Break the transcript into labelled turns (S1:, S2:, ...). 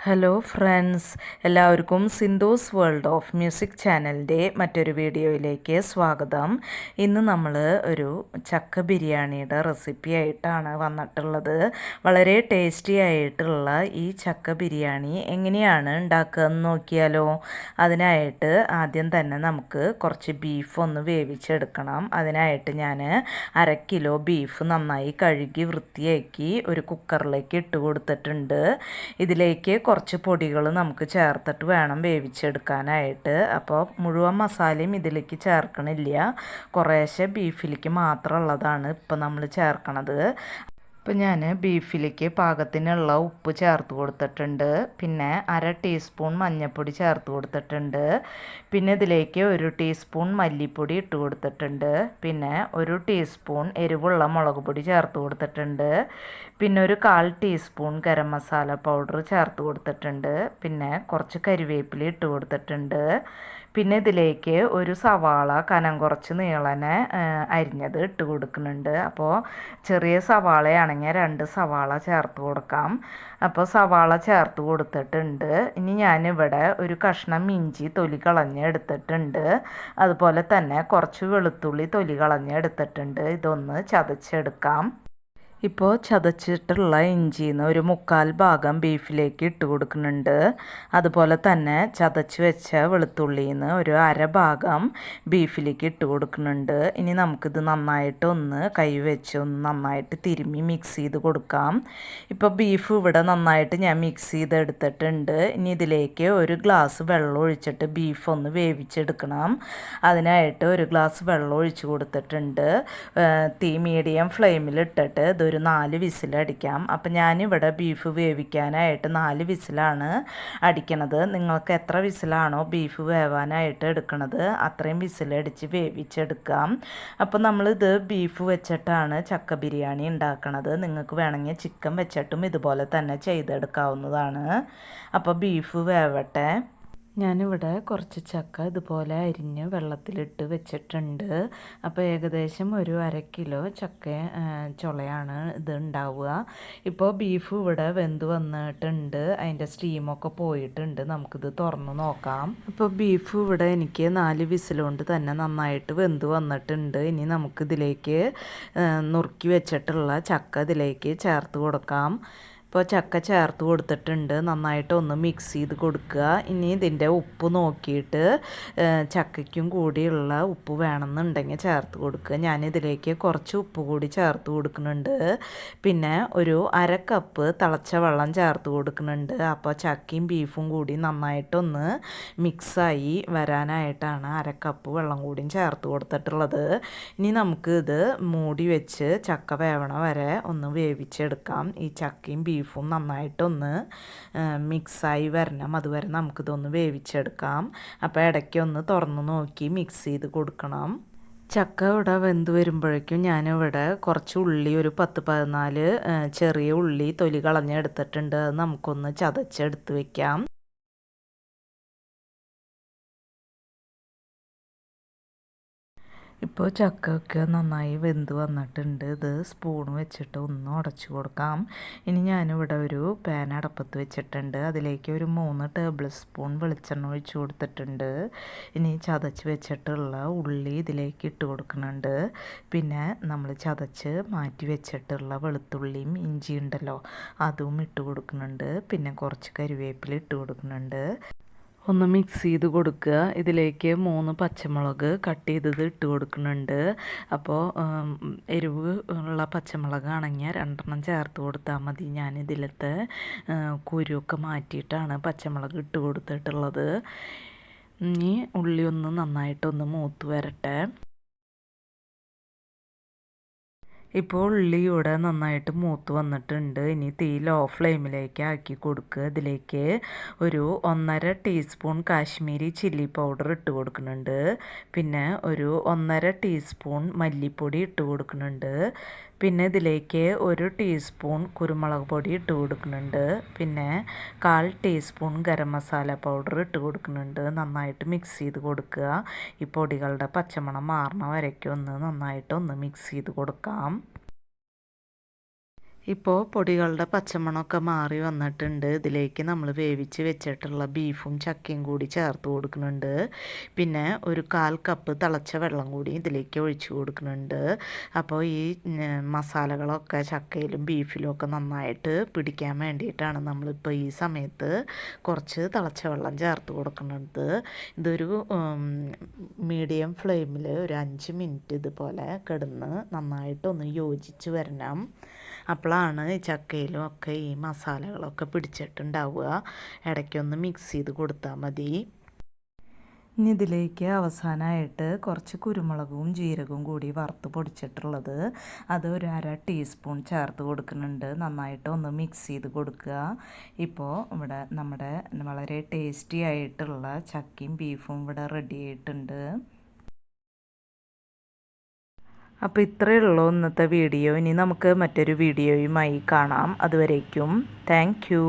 S1: Hello friends, എല്ലാവർക്കും Sindhu's world of music ചാനലിൻ്റെ മറ്റൊരു വീഡിയോയിലേക്ക് സ്വാഗതം. ഇന്ന് നമ്മൾ ഒരു ചക്ക ബിരിയാണിയുടെ റെസിപ്പി ആയിട്ടാണ് വന്നിട്ടുള്ളത്. വളരെ ടേസ്റ്റി ആയിട്ടുള്ള ഈ ചക്ക ബിരിയാണി എങ്ങനെയാണ് ഉണ്ടാക്കുകയെന്ന് നോക്കിയാലോ. അതിനായിട്ട് ആദ്യം തന്നെ നമുക്ക് കുറച്ച് ബീഫ് ഒന്ന് വേവിച്ചെടുക്കണം. അതിനായിട്ട് ഞാൻ 1/2 കിലോ ബീഫ് നന്നായി കഴുകി വൃത്തിയാക്കി ഒരു കുക്കറിലേക്ക് ഇട്ട് കൊടുത്തിട്ടുണ്ട്. ഇതിലേക്ക് കുറച്ച് പൊടികൾ നമുക്ക് ചേർത്തിട്ട് വേണം വേവിച്ചെടുക്കാനായിട്ട്. അപ്പോൾ മുഴുവൻ മസാലയും ഇതിലേക്ക് ചേർക്കണില്ല, കുറേശ്ശെ ബീഫിലേക്ക് മാത്രമുള്ളതാണ് ഇപ്പോൾ നമ്മൾ ചേർക്കണത്. ഇപ്പോൾ ഞാൻ ബീഫിലേക്ക് പാകത്തിനുള്ള ഉപ്പ് ചേർത്ത് കൊടുത്തിട്ടുണ്ട്. പിന്നെ 1/2 ടീസ്പൂൺ മഞ്ഞൾപ്പൊടി ചേർത്ത് കൊടുത്തിട്ടുണ്ട്. പിന്നെ ഇതിലേക്ക് 1 ടീസ്പൂൺ മല്ലിപ്പൊടി ഇട്ട് കൊടുത്തിട്ടുണ്ട്. പിന്നെ 1 ടീസ്പൂൺ എരിവുള്ള മുളക് പൊടി ചേർത്ത് കൊടുത്തിട്ടുണ്ട്. പിന്നെ ഒരു 1/4 ടീസ്പൂൺ ഗരം മസാല പൗഡർ ചേർത്ത് കൊടുത്തിട്ടുണ്ട്. പിന്നെ കുറച്ച് കരിവേപ്പില ഇട്ട് കൊടുത്തിട്ടുണ്ട്. പിന്നെ ഇതിലേക്ക് ഒരു സവാള കനം കുറച്ച് നീളനെ അരിഞ്ഞത് ഇട്ട് കൊടുക്കുന്നുണ്ട്. അപ്പോൾ ചെറിയ സവാളയാണെങ്കിൽ 2 സവാള ചേർത്ത് കൊടുക്കാം. അപ്പോൾ സവാള ചേർത്ത് കൊടുത്തിട്ടുണ്ട്. ഇനി ഞാനിവിടെ ഒരു കഷ്ണം ഇഞ്ചി തൊലി കളഞ്ഞ് എടുത്തിട്ടുണ്ട്. അതുപോലെ തന്നെ കുറച്ച് വെളുത്തുള്ളി തൊലി കളഞ്ഞ് എടുത്തിട്ടുണ്ട്. ഇതൊന്ന് ചതച്ചെടുക്കാം. ഇപ്പോൾ ചതച്ചിട്ടുള്ള ഇഞ്ചിയിൽ നിന്ന് ഒരു 1/4 ഭാഗം ബീഫിലേക്ക് ഇട്ട് കൊടുക്കുന്നുണ്ട്. അതുപോലെ തന്നെ ചതച്ച് വെച്ച വെളുത്തുള്ളിയിൽ നിന്ന് ഒരു 1/2 ഭാഗം ബീഫിലേക്ക് ഇട്ട് കൊടുക്കുന്നുണ്ട്. ഇനി നമുക്കിത് നന്നായിട്ട് ഒന്ന് കൈ വെച്ച് ഒന്ന് നന്നായിട്ട് തിരുമ്മി മിക്സ് ചെയ്ത് കൊടുക്കാം. ഇപ്പോൾ ബീഫ് ഇവിടെ നന്നായിട്ട് ഞാൻ മിക്സ് ചെയ്തെടുത്തിട്ടുണ്ട്. ഇനി ഇതിലേക്ക് 1 ഗ്ലാസ് വെള്ളം ഒഴിച്ചിട്ട് ബീഫ് ഒന്ന് വേവിച്ചെടുക്കണം. അതിനായിട്ട് 1 ഗ്ലാസ് വെള്ളം ഒഴിച്ച് കൊടുത്തിട്ടുണ്ട്. തീ മീഡിയം ഫ്ലെയിമിൽ ഇട്ടിട്ട് ഇതൊരു 4 വിസിലടിക്കാം. അപ്പം ഞാനിവിടെ ബീഫ് വേവിക്കാനായിട്ട് 4 വിസിലാണ് അടിക്കണത്. നിങ്ങൾക്ക് എത്ര വിസിലാണോ ബീഫ് വേവാനായിട്ട് എടുക്കണത് അത്രയും വിസിലടിച്ച് വേവിച്ചെടുക്കാം. അപ്പോൾ നമ്മളിത് ബീഫ് വെച്ചിട്ടാണ് ചക്ക ബിരിയാണി ഉണ്ടാക്കണത്. നിങ്ങൾക്ക് വേണമെങ്കിൽ ചിക്കൻ വെച്ചിട്ടും ഇതുപോലെ തന്നെ ചെയ്തെടുക്കാവുന്നതാണ്. അപ്പോൾ ബീഫ് വേവട്ടെ. ഞാനിവിടെ കുറച്ച് ചക്ക ഇതുപോലെ അരിഞ്ഞ് വെള്ളത്തിലിട്ട് വെച്ചിട്ടുണ്ട്. അപ്പോൾ ഏകദേശം ഒരു 1/2 കിലോ ചക്ക ചുളയാണ് ഇത് ഉണ്ടാവുക. ഇപ്പോൾ ബീഫ് ഇവിടെ വെന്ത് വന്നിട്ടുണ്ട്, അതിൻ്റെ സ്റ്റീമൊക്കെ പോയിട്ടുണ്ട്. നമുക്കിത് തുറന്ന് നോക്കാം. അപ്പോൾ ബീഫ് ഇവിടെ എനിക്ക് 4 വിസിലുകൊണ്ട് തന്നെ നന്നായിട്ട് വെന്ത് വന്നിട്ടുണ്ട്. ഇനി നമുക്കിതിലേക്ക് നുറുക്കി വെച്ചിട്ടുള്ള ചക്ക ഇതിലേക്ക് ചേർത്ത് കൊടുക്കാം. ഇപ്പോൾ ചക്ക ചേർത്ത് കൊടുത്തിട്ടുണ്ട്. നന്നായിട്ട് ഒന്ന് മിക്സ് ചെയ്ത് കൊടുക്കുക. ഇനി ഇതിൻ്റെ ഉപ്പ് നോക്കിയിട്ട് ചക്കയ്ക്കും കൂടിയുള്ള ഉപ്പ് വേണമെന്നുണ്ടെങ്കിൽ ചേർത്ത് കൊടുക്കുക. ഞാനിതിലേക്ക് കുറച്ച് ഉപ്പ് കൂടി ചേർത്ത് കൊടുക്കുന്നുണ്ട്. പിന്നെ ഒരു 1/2 കപ്പ് തിളച്ച വെള്ളം ചേർത്ത് കൊടുക്കുന്നുണ്ട്. അപ്പോൾ ചക്കയും ബീഫും കൂടി നന്നായിട്ടൊന്ന് മിക്സായി വരാനായിട്ടാണ് 1/2 കപ്പ് വെള്ളം കൂടിയും ചേർത്ത് കൊടുത്തിട്ടുള്ളത്. ഇനി നമുക്ക് ഇത് മൂടി വെച്ച് ചക്ക വേവണ വരെ ഒന്ന് വേവിച്ചെടുക്കാം. ഈ ചക്കയും ബീഫും നന്നായിട്ടൊന്ന് മിക്സായി വരണം, അതുവരെ നമുക്കിതൊന്ന് വേവിച്ചെടുക്കാം. അപ്പോൾ ഇടയ്ക്കൊന്ന് തുറന്ന് നോക്കി മിക്സ് ചെയ്ത് കൊടുക്കണം. ചക്ക ഇവിടെ വെന്ത് വരുമ്പോഴേക്കും ഞാനിവിടെ കുറച്ച് ഉള്ളി, ഒരു 10-14 ചെറിയ ഉള്ളി തൊലി കളഞ്ഞെടുത്തിട്ടുണ്ട്. അത് നമുക്കൊന്ന് ചതച്ചെടുത്ത് വെക്കാം. ഇപ്പോൾ ചക്കയൊക്കെ നന്നായി വെന്ത് വന്നിട്ടുണ്ട്. ഇത് സ്പൂൺ വെച്ചിട്ട് ഒന്ന് ഉടച്ചു കൊടുക്കാം. ഇനി ഞാനിവിടെ ഒരു പാൻ അടപ്പത്ത് വെച്ചിട്ടുണ്ട്. അതിലേക്ക് ഒരു 3 ടേബിൾ സ്പൂൺ വെളിച്ചെണ്ണ ഒഴിച്ച് കൊടുത്തിട്ടുണ്ട്. ഇനി ചതച്ച് വെച്ചിട്ടുള്ള ഉള്ളി ഇതിലേക്ക് ഇട്ട് കൊടുക്കുന്നുണ്ട്. പിന്നെ നമ്മൾ ചതച്ച് മാറ്റി വെച്ചിട്ടുള്ള വെളുത്തുള്ളിയും ഇഞ്ചി ഉണ്ടല്ലോ, അതും ഇട്ട് കൊടുക്കുന്നുണ്ട്. പിന്നെ കുറച്ച് കരിവേപ്പില ഇട്ട് കൊടുക്കുന്നുണ്ട്. ഒന്ന് മിക്സ് ചെയ്ത് കൊടുക്കുക. ഇതിലേക്ക് 3 പച്ചമുളക് കട്ട് ചെയ്തത് ഇട്ട് കൊടുക്കുന്നുണ്ട്. അപ്പോൾ എരിവ് ഉള്ള പച്ചമുളകാണെങ്കിൽ 2 ചേർത്ത് കൊടുത്താൽ മതി. ഞാനിതിലത്തെ കുരുവൊക്കെ മാറ്റിയിട്ടാണ് പച്ചമുളക് ഇട്ട് കൊടുത്തിട്ടുള്ളത്. ഇനി ഉള്ളി ഒന്ന് നന്നായിട്ടൊന്ന് മൂത്ത് വരട്ടെ. ഇപ്പോൾ ഉള്ളി ഇവിടെ നന്നായിട്ട് മൂത്ത് വന്നിട്ടുണ്ട്. ഇനി തീ ലോ ഫ്ലെയിമിലേക്ക് ആക്കി കൊടുക്കുക. ഇതിലേക്ക് ഒരു 1/2 ടീസ്പൂൺ കാശ്മീരി ചില്ലി പൗഡർ ഇട്ട് കൊടുക്കുന്നുണ്ട്. പിന്നെ ഒരു 1/2 ടീസ്പൂൺ മല്ലിപ്പൊടി ഇട്ട് കൊടുക്കുന്നുണ്ട്. പിന്നെ ഇതിലേക്ക് 1 ടീസ്പൂൺ കുരുമുളക് പൊടി ഇട്ട് കൊടുക്കുന്നുണ്ട്. പിന്നെ 1/4 ടീസ്പൂൺ ഗരം മസാല പൗഡർ ഇട്ട് കൊടുക്കുന്നുണ്ട്. നന്നായിട്ട് മിക്സ് ചെയ്ത് കൊടുക്കുക. ഈ പൊടികളുടെ പച്ചമണം മാറണ വരയ്ക്കും ഒന്ന് നന്നായിട്ടൊന്ന് മിക്സ് ചെയ്ത് കൊടുക്കാം. ഇപ്പോൾ പൊടികളുടെ പച്ചമണമൊക്കെ മാറി വന്നിട്ടുണ്ട്. ഇതിലേക്ക് നമ്മൾ വേവിച്ച് വെച്ചിട്ടുള്ള ബീഫും ചക്കയും കൂടി ചേർത്ത് കൊടുക്കുന്നുണ്ട്. പിന്നെ ഒരു 1/4 കപ്പ് തിളച്ച വെള്ളം കൂടി ഇതിലേക്ക് ഒഴിച്ച് കൊടുക്കുന്നുണ്ട്. അപ്പോൾ ഈ മസാലകളൊക്കെ ചക്കയിലും ബീഫിലും ഒക്കെ നന്നായിട്ട് പിടിക്കാൻ വേണ്ടിയിട്ടാണ് നമ്മളിപ്പോൾ ഈ സമയത്ത് കുറച്ച് തിളച്ച വെള്ളം ചേർത്ത് കൊടുക്കുന്നത്. ഇതൊരു മീഡിയം ഫ്ലെയിമിൽ ഒരു 5 മിനിറ്റ് ഇതുപോലെ കിടന്ന് നന്നായിട്ടൊന്ന് യോജിച്ച് വരണം. അപ്പോഴാണ് ഈ ചക്കയിലും ഒക്കെ ഈ മസാലകളൊക്കെ പിടിച്ചിട്ടുണ്ടാവുക. ഇടയ്ക്കൊന്ന് മിക്സ് ചെയ്ത് കൊടുത്താൽ മതി. ഇനി ഇതിലേക്ക് അവസാനമായിട്ട് കുറച്ച് കുരുമുളകും ജീരകവും കൂടി വറുത്ത് പൊടിച്ചിട്ടുള്ളത് അത് ഒരു 1/2 ടീസ്പൂൺ ചേർത്ത് കൊടുക്കുന്നുണ്ട്. നന്നായിട്ട് ഒന്ന് മിക്സ് ചെയ്ത് കൊടുക്കുക. ഇപ്പോൾ ഇവിടെ നമ്മുടെ വളരെ ടേസ്റ്റി ആയിട്ടുള്ള ചക്കയും ബീഫും ഇവിടെ റെഡി ആയിട്ടുണ്ട്. അപ്പോൾ ഇത്രയേ ഉള്ളൂ ഇന്നത്തെ വീഡിയോ. ഇനി നമുക്ക് മറ്റൊരു വീഡിയോയുമായി കാണാം. അതുവരേക്കും താങ്ക് യു.